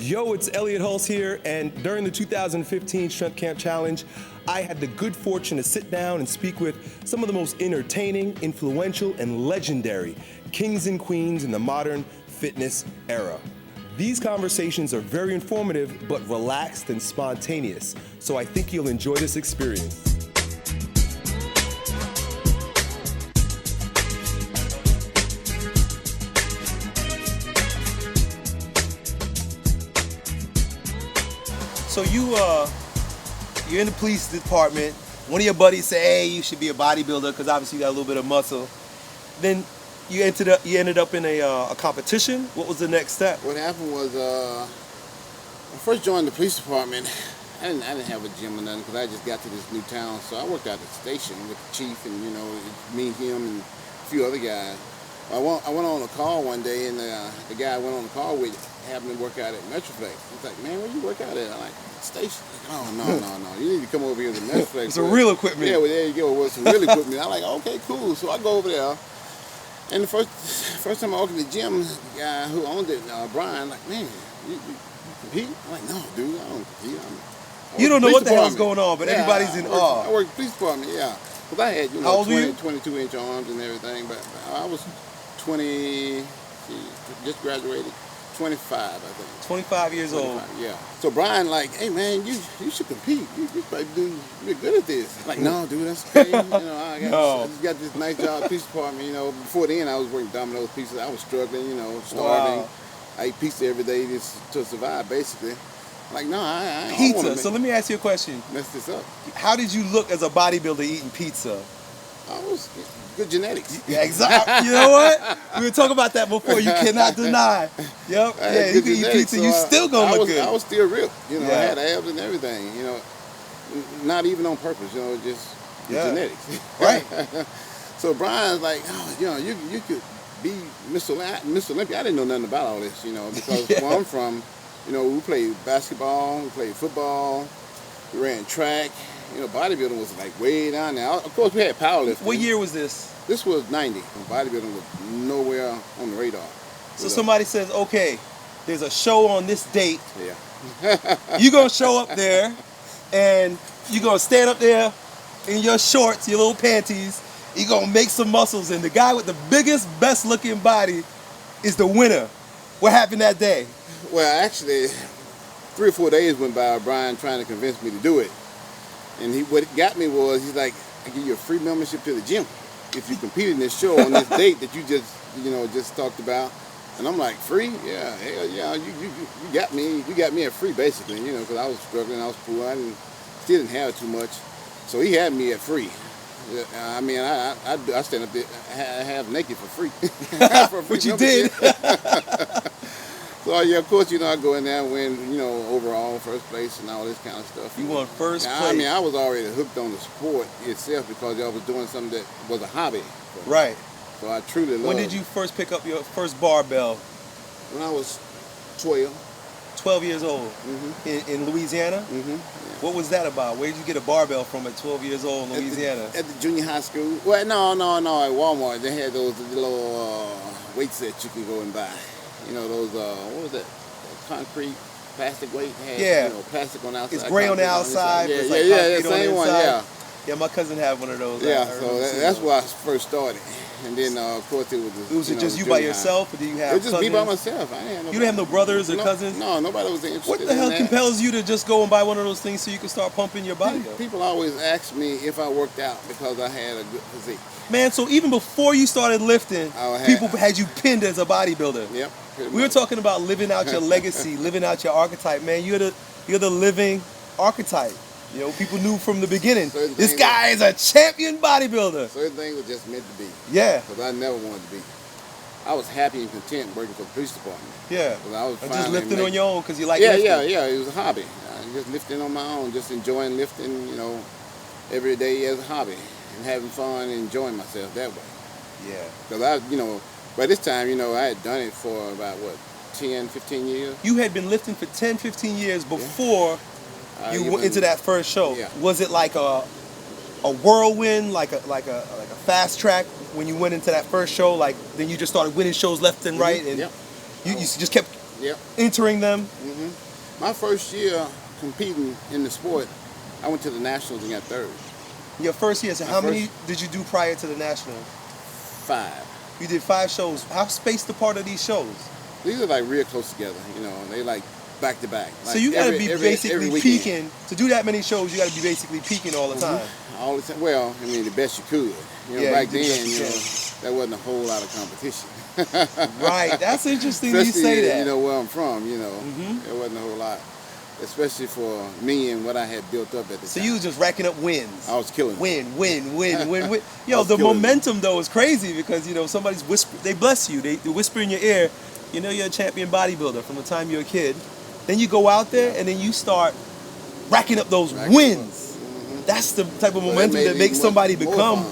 Yo, it's Elliott Hulse here, and during the 2015 Strength Camp Challenge, I had the good fortune to sit down and speak with some of the most entertaining, influential, and legendary kings and queens in the modern fitness era. These conversations are very informative, but relaxed and spontaneous, so I think you'll enjoy this experience. So you're in the police department. One of your buddies say, "Hey, you should be a bodybuilder because obviously you got a little bit of muscle." Then you ended up in a competition. What was the next step? What happened was I first joined the police department. I didn't have a gym or nothing because I just got to this new town. So I worked out at the station with the chief and me, him, and a few other guys. I went on a call one day, and the guy I went on the call with happened to work out at Metroplex. He's like, "Man, where you work out at?" I'm like, "Station." "Oh, no. You need to come over here to Metroplex." Some real equipment. Yeah, well, there you go. With some real equipment. I'm like, "Okay, cool." So I go over there. And the first time I walked in the gym, the guy who owned it, Brian, like, "Man, you compete?" I'm like, "No, dude, I don't compete." You don't know what the hell's going on, but everybody's in awe. I worked in the police department, yeah. Because I had, How old were you? 22-inch arms and everything, but I was 20, just graduated, 25, I think. 25 years 25, old. yeah. So Brian, like, "Hey, man, you should compete. You probably you're good at this." I'm like, "No, dude, that's crazy." I just got this nice job at the police department. Before then, I was working Domino's pizzas. I was struggling, starving. Wow. I ate pizza every day just to survive, basically. I'm like, no, I don't Pizza. want So let me ask you a question. mess this up. How did you look as a bodybuilder eating pizza? I was good genetics. Yeah, exactly. You know what? We were talking about that before. You cannot deny. Yep. Yeah, you can eat pizza. So you still gonna look good. I was still ripped. I Yeah. had abs and everything. Not even on purpose. Just genetics. Right. So Brian's like, "Oh, you could be Mr. Olympia." I didn't know nothing about all this, because where I'm from, we played basketball, we played football, we ran track. Bodybuilding was like way down there. Of course, we had powerlifting. What year was this? This was 90. Bodybuilding was nowhere on the radar. So somebody says, "Okay, there's a show on this date. Yeah. You're gonna show up there, and you're gonna stand up there in your shorts, your little panties. You're gonna make some muscles, and the guy with the biggest, best-looking body is the winner." What happened that day? Well, actually, 3 or 4 days went by, Brian trying to convince me to do it. And what got me was, he's like, "I give you a free membership to the gym if you compete in this show on this date that you just talked about." And I'm like, "Free? Yeah, hell yeah, you got me. You got me at free, basically, because I was struggling, I was poor, still didn't have too much. So he had me at free. I mean, I stand up there half naked for free. For a free But you membership. did. So yeah, of course, I go in there and win, overall first place and all this kind of stuff. You won first place. I mean, I was already hooked on the sport itself because I was doing something that was a hobby. Right. So I truly loved it. When did you first pick up your first barbell? When I was 12. 12 years old. Mm-hmm. In Louisiana? Mm-hmm. Yeah. What was that about? Where did you get a barbell from at 12 years old in Louisiana? At the junior high school. Well, no. At Walmart, they had those little weights that you can go and buy. Those, what was that? Concrete plastic weight? Had, plastic on the outside. It's gray on the outside. Yeah, it's like that same one, yeah. Yeah, my cousin had one of those. Yeah, so that's where I first started. And then, of course, it was... Was it just you by yourself, or did you have It was just cousins? me by myself. I didn't have You didn't have no brothers or cousins? No, nobody was interested What the hell in that. compels you to just go and buy one of those things so you can start pumping your body up? People always ask me if I worked out because I had a good physique. Man, so even before you started lifting, people had you pinned as a bodybuilder. Yep. We were talking about living out your legacy, living out your archetype. Man, you're the living archetype. People knew from the beginning, this guy is a champion bodybuilder. Certain things were just meant to be. Yeah. Because I never wanted to be. I was happy and content working for the police department. Yeah. I was just lifting on your own because you like lifting. Yeah. It was a hobby. Just lifting on my own, just enjoying lifting, every day as a hobby and having fun and enjoying myself that way. Yeah. Because by this time, I had done it for about, 10, 15 years. You had been lifting for 10, 15 years before you went into that first show. Yeah. Was it like a whirlwind, like a fast track when you went into that first show? Like then you just started winning shows left and right, and you just kept entering them. Mm-hmm. My first year competing in the sport, I went to the Nationals and got third. Your first year, so how many did you do prior to the Nationals? 5. You did 5 shows. How spaced apart are these shows? These are like real close together, you know, they like back to back. Like so you gotta be basically every peaking. To do that many shows, you gotta be basically peaking all the time. All the time. Well, I mean, the best you could. You know, Yeah, back you did then, best you you know, can. there wasn't a whole lot of competition. Right, that's interesting that you Especially, say that. you know, where I'm from, you know, there wasn't a whole lot. Especially for me and what I had built up at the time. So you was just racking up wins. I was killing it. Win. Yo, the momentum though is crazy because, you know, somebody's they bless you. They whisper in your ear, you know, you're a champion bodybuilder from the time you're a kid. Then you go out there and then you start racking up those wins. That's the type of momentum that makes somebody become.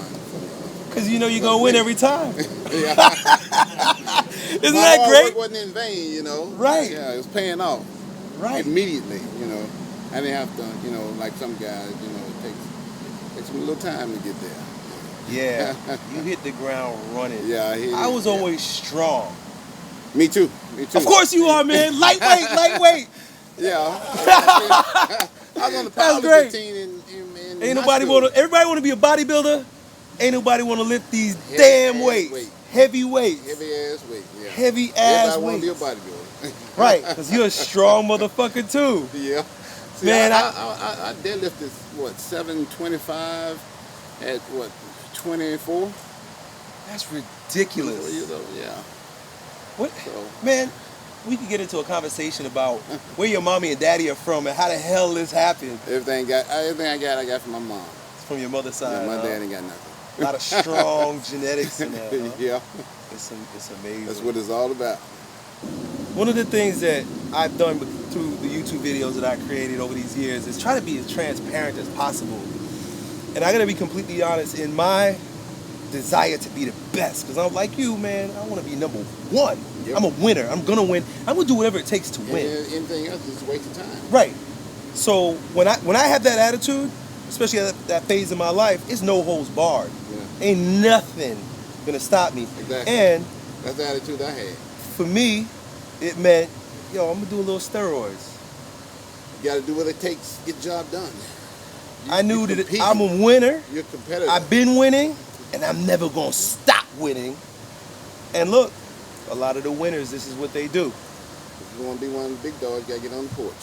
Because you know you're going to win every time. Isn't that great? My hard work wasn't in vain, you know. Right. Yeah, it was paying off. Right. Immediately, you know. I didn't have to, you know, like some guys, you know, it takes me a little time to get there. Yeah. You hit the ground running. Yeah, I was always strong. Me too. Of course you are, man. Lightweight. Yeah. I was on the powerlifting team in Ain't nobody everybody want to be a bodybuilder. Ain't nobody want to lift these damn weights. Heavy weights. Heavy ass weight, yeah. Heavy ass weights. Everybody want to be a bodybuilder. Right, because you're a strong motherfucker too. Yeah. See, man, I deadlifted, 725 at 24? That's ridiculous. Yeah. What? So, man, we could get into a conversation about where your mommy and daddy are from and how the hell this happened. Everything I got from my mom. It's from your mother's side. Yeah, my dad ain't got nothing. A lot of strong genetics in that. Huh? Yeah. It's amazing. That's what it's all about. One of the things that I've done through the YouTube videos that I created over these years is try to be as transparent as possible. And I gotta be completely honest, in my desire to be the best, because I'm like you, man, I want to be number 1. Yep. I'm a winner. I'm gonna win. I'm gonna do whatever it takes to win. Anything else is a waste of time. Right. So when I have that attitude, especially at that phase of my life, it's no holds barred. Yeah. Ain't nothing gonna stop me. Exactly. And that's the attitude I had. For me, it meant, yo, I'm gonna do a little steroids. You gotta do what it takes to get the job done. I knew that I'm a winner. You're a competitor. I've been winning, and I'm never gonna stop winning. And look, a lot of the winners, this is what they do. If you wanna be one of the big dogs, you gotta get on the porch.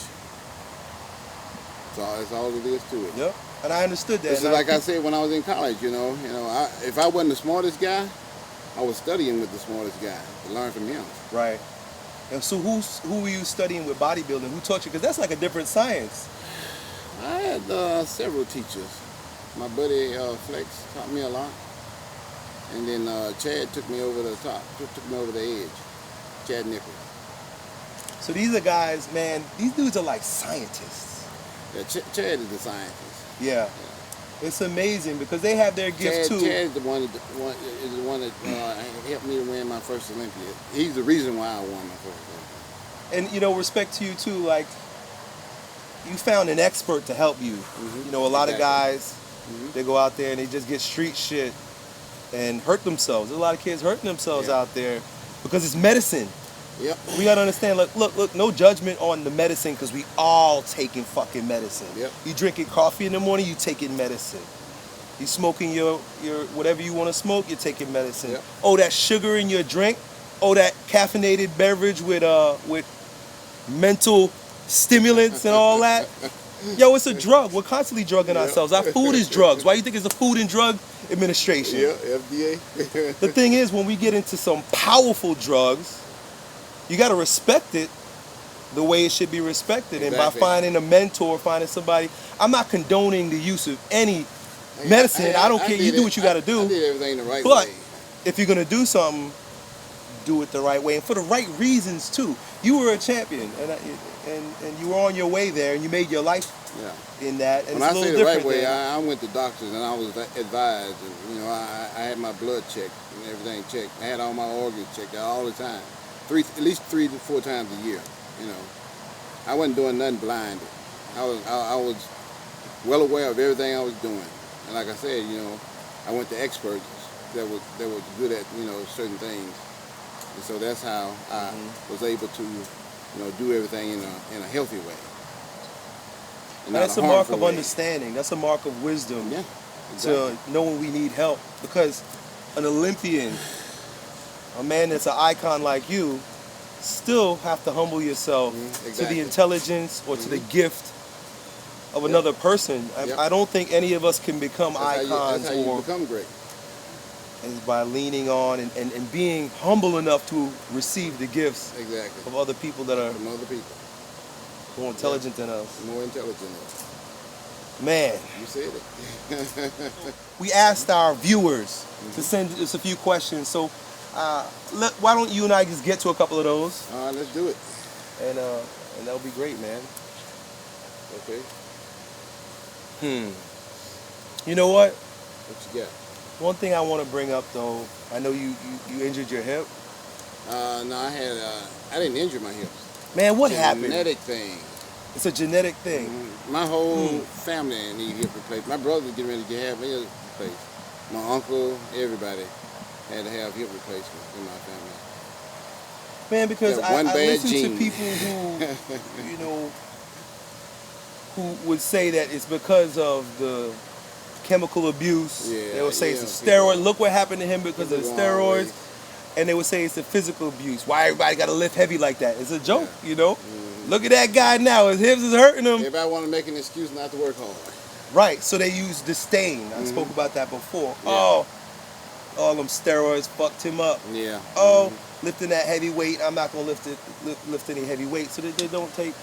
That's all it is to it. Yep. And I understood that. This is like I said when I was in college, you know, if I wasn't the smartest guy, I was studying with the smartest guy to learn from him. Right. And so who were you studying with bodybuilding? Who taught you? Because that's like a different science. I had several teachers. My buddy Flex taught me a lot. And then Chad took me over the top, took me over the edge. Chad Nichols. So these are guys, man, these dudes are like scientists. Yeah, Chad is the scientist. Yeah. It's amazing because they have their gift too. Chad is the one that helped me to win my first Olympia. He's the reason why I won my first Olympia. And you know, respect to you too. Like, you found an expert to help you. You know, a lot of guys, they go out there and they just get street shit and hurt themselves. There's a lot of kids hurting themselves out there because it's medicine. Yep. We gotta understand, look, no judgment on the medicine because we all taking fucking medicine. Yep. You drinking coffee in the morning, you taking medicine. You smoking your whatever you want to smoke, you're taking medicine. Yep. Oh, that sugar in your drink, oh, that caffeinated beverage with mental stimulants and all that. Yo, it's a drug. We're constantly drugging ourselves. Our food is drugs. Why do you think it's the Food and Drug Administration? Yeah, FDA. The thing is, when we get into some powerful drugs, you got to respect it the way it should be respected. Exactly. And by finding a mentor, finding somebody, I'm not condoning the use of any medicine. I don't care. You do what you got to do. I did everything the right but way. If you're going to do something, do it the right way. And for the right reasons, too. You were a champion, and you were on your way there, and you made your life in that. And when it's I a say little the different right way, there. I went to doctors, and I was advised. And, you know, I had my blood checked and everything checked. I had all my organs checked all the time. At least 3 to 4 times a year, you know. I wasn't doing nothing blinded. I was well aware of everything I was doing. And like I said, you know, I went to experts that were good at, you know, certain things. And so that's how I was able to do everything in a healthy way. And That's not a mark harmful of way. understanding. That's a mark of wisdom. Yeah, exactly. To know when we need help. Because an Olympian, a man that's an icon like you, still have to humble yourself to exactly. the intelligence or to the gift of another person. I don't think any of us can become icons that's how you become great. is by leaning on and being humble enough to receive the gifts Exactly. of other people that are From other people. more intelligent than us. More intelligent than us. Man, You said it. we asked our viewers to send us a few questions, so why don't you and I just get to a couple of those, All right, let's do it. and that'll be great, man. Okay. You know what? What you got? One thing I want to bring up, though, I know you injured your hip. No, I didn't injure my hips. Man, what happened? Genetic thing. It's a genetic thing. My whole family needed hip replacement. My brother was getting ready to have his replaced. My uncle, everybody had to have hip replacement in my family. Man, because Yeah, I one bad listen gene. to people who, who would say that it's because of the chemical abuse. Yeah, They would say it's the people- steroid. Look what happened to him because of the People go all steroids. And they would say it's the physical abuse. Why everybody got to lift heavy like that? It's a joke, Look at that guy now. His hips is hurting him. Everybody want to make an excuse not to work hard. Right, so they use disdain. I spoke about that before. Yeah. Oh, all them steroids fucked him up. Yeah. Oh, lifting that heavy weight, I'm not gonna lift any heavy weight, so that they don't take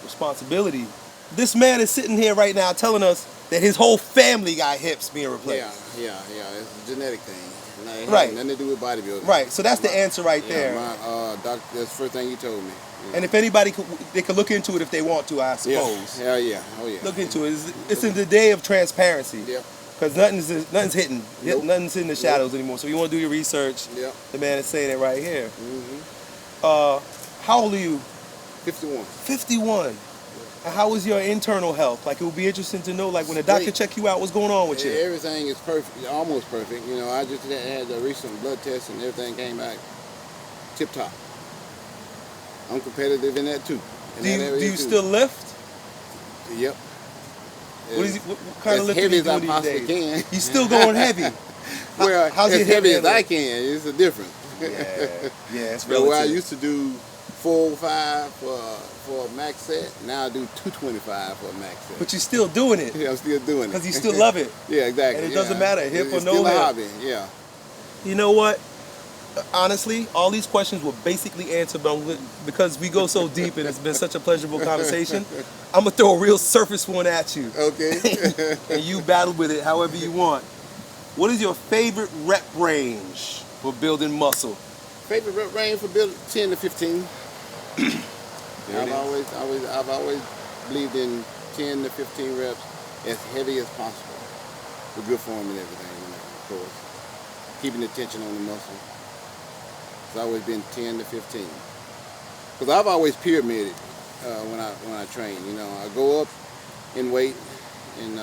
responsibility. This man is sitting here right now telling us that his whole family got hips being replaced. Yeah. It's a genetic thing. It has Right. nothing to do with bodybuilding. Right, so that's the answer right Yeah, there. my doctor, that's the first thing he told me. And if anybody they could look into it if they want to, I Yeah. suppose. Hell yeah. Oh yeah. Look into it. It's in the day of transparency. Yep. Because nothing's hidden. Nope. Nothing's in the shadows anymore. So you want to do your research. Yep. The man is saying it right here. How old are you? 51. 51. And how is your internal health? Like, it would be interesting to know, like, when the doctor Great. check you out, what's going on with you? Everything is perfect, almost perfect. I just had a recent blood test and everything came back tip top. I'm competitive in that too. Do you still lift? Yep. What kind of As lifting heavy you as I doing these possibly days? can. You still going heavy? Well, how's your as hip heavy as handling? I can. It's a difference. Yeah, it's But where I relative. used to do 405 for a max set, now I do 225 for a max set. But you're still doing it Yeah, I'm still doing it. because you still love it. Yeah, exactly. And it doesn't matter, hip or It's no still a hip. hobby. Yeah. You know what? Honestly, all these questions were basically answered because we go so deep and it's been such a pleasurable conversation. I'm going to throw a real surface one at you. Okay. And you battle with it however you want. What is your favorite rep range for building muscle? Favorite rep range for building 10 to 15. There it I've always believed in 10 to 15 reps as heavy as possible. For good form and everything, of course. Keeping the tension on the muscle. It's always been 10 to 15. Because I've always pyramided when I train. I go up in weight and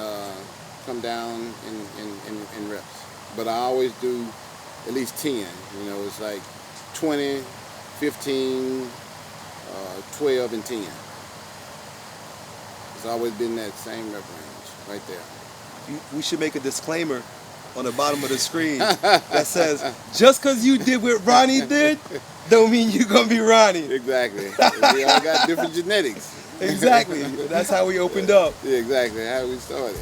come down in reps. But I always do at least 10. It's like 20, 15, 12, and 10. It's always been that same rep range right there. We should make a disclaimer on the bottom of the screen that says, just because you did what Ronnie did, don't mean you're going to be Ronnie. Exactly. We all got different genetics. Exactly. That's how we opened up. Yeah, exactly. How we started.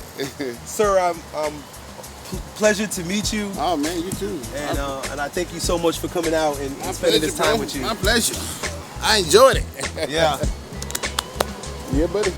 Sir, I'm pleasure to meet you. Oh man, you too. And I thank you so much for coming out and spending this time with you. My pleasure. I enjoyed it. Yeah. Yeah, buddy.